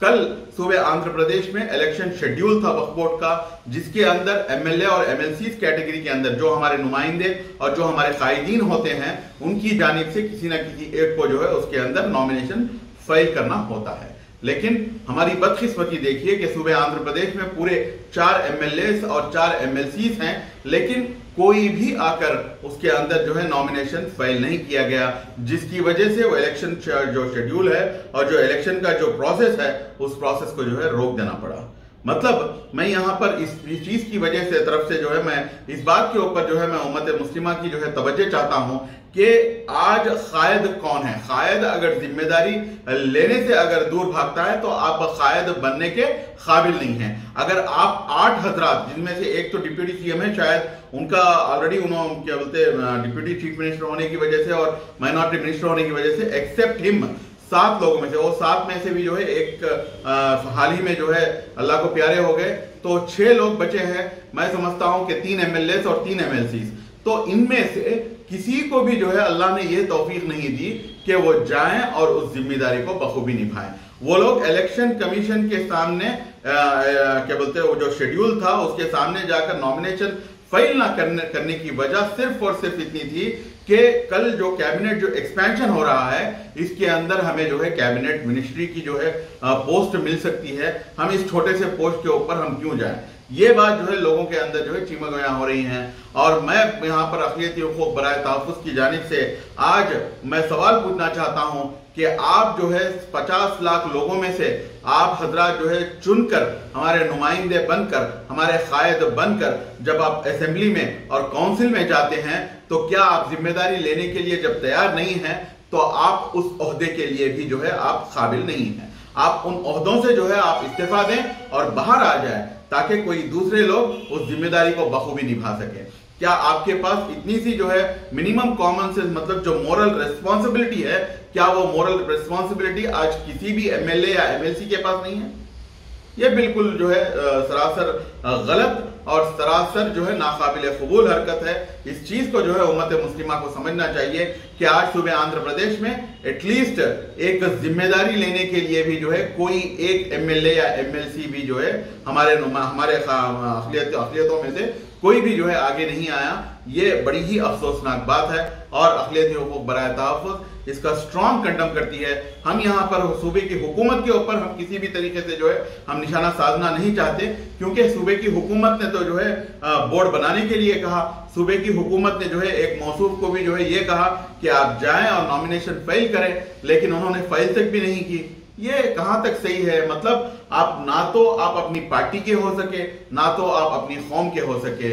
कल सूबे आंध्र प्रदेश में इलेक्शन शेड्यूल था वक्फ बोर्ड का, जिसके अंदर एमएलए और एमएलसी कैटेगरी के अंदर जो हमारे नुमाइंदे और जो हमारे कायदीन होते हैं उनकी जानिब से किसी न किसी एक को जो है उसके अंदर नॉमिनेशन फाइल करना होता है। लेकिन हमारी बदकिस्मती देखिए कि सूबे आंध्र प्रदेश में पूरे 4 एमएलए और 4 एमएलसी हैं, लेकिन कोई भी आकर उसके अंदर जो है नॉमिनेशन फाइल नहीं किया गया, जिसकी वजह से वो इलेक्शन जो शेड्यूल है और जो इलेक्शन का जो प्रोसेस है उस प्रोसेस को जो है रोक देना पड़ा। मतलब मैं यहां पर इस चीज की वजह से तरफ से जो है मैं इस बात के ऊपर जो है मैं उम्मत मुस्लिमा की जो है तवज्जो चाहता हूं कि आज कायद कौन है। कायद अगर जिम्मेदारी लेने से अगर दूर भागता है तो आप कायद बनने के काबिल नहीं हैं। अगर आप 8 हजरात, जिनमें से एक तो डिप्टी सीएम है, शायद उनका ऑलरेडी उन्होंने क्या बोलते हैं डिप्टी चीफ मिनिस्टर होने की वजह से और माइनॉरिटी मिनिस्टर होने की वजह से, एक्सेप्ट हिम 7 लोगों में से, वो 7 में से भी जो है एक हाल ही में जो है अल्लाह को प्यारे हो गए, तो 6 लोग बचे हैं। मैं समझता हूं कि 3 एमएलए और 3 एमएलसी, तो इनमें से किसी को भी जो है अल्लाह ने यह तौफीक नहीं दी कि वो जाएं और उस जिम्मेदारी को बखूबी निभाएं। वो लोग इलेक्शन कमीशन के सामने क्या बोलते हैं वो जो शेड्यूल था उसके सामने जाकर नॉमिनेशन फाइल ना करने की वजह सिर्फ और सिर्फ इतनी थी कि कल जो कैबिनेट जो एक्सपेंशन हो रहा है इसके अंदर हमें जो है कैबिनेट मिनिस्ट्री की जो है पोस्ट मिल सकती है, हम इस छोटे से पोस्ट के ऊपर हम क्यों जाएं। ये बात जो है लोगों के अंदर जो है चिमगोयां हो रही हैं। और मैं यहाँ पर अक़लियती हुकूक़ बराए तहफ़्फ़ुज़ की जानिब से आज मैं सवाल पूछना चाहता हूँ कि आप जो है 50 लाख लोगों में से आप हजरात जो है चुनकर हमारे नुमाइंदे बनकर, हमारे कायद बनकर जब आप असेंबली में और काउंसिल में जाते हैं तो क्या आप जिम्मेदारी लेने के लिए जब तैयार नहीं हैं तो आप उस ओहदे के लिए भी जो है आप काबिल नहीं हैं। आप उन ओहदों से जो है आप इस्तीफा दें और बाहर आ जाए ताकि कोई दूसरे लोग उस जिम्मेदारी को बखूबी निभा सके। क्या आपके पास इतनी सी जो है मिनिमम कॉमन सेंस, मतलब जो मोरल रिस्पॉन्सिबिलिटी है, क्या वो मोरल रिस्पॉन्सिबिलिटी आज किसी भी एमएलए या एमएलसी के पास नहीं है? ये बिल्कुल जो है सरासर गलत और सरासर जो है नाकाबिल कबूल हरकत है। इस चीज को जो है उम्मत मुस्लिमा को समझना चाहिए कि आज सूबे आंध्र प्रदेश में एटलीस्ट एक जिम्मेदारी लेने के लिए भी जो है कोई एक एमएलए या एमएलसी भी जो है हमारे अक़लियतों में से कोई भी जो है आगे नहीं आया। ये बड़ी ही अफसोसनाक बात है और अक़लियती हुकूक़ बराए तहफ़्फ़ुज़ इसका स्ट्रॉन्ग कंडम करती है। हम यहाँ पर सूबे की हुकूमत के ऊपर हम किसी भी तरीके से जो है हम निशाना साधना नहीं चाहते, क्योंकि सूबे की हुकूमत ने तो जो है बोर्ड बनाने के लिए कहा, सूबे की हुकूमत ने जो है एक मौसूफ को भी जो है ये कहा कि आप जाएं और नॉमिनेशन फाइल करें, लेकिन उन्होंने फाइल तक भी नहीं की। ये कहां तक सही है? मतलब आप ना तो आप अपनी पार्टी के हो सके, ना तो आप अपनी कौम के हो सके।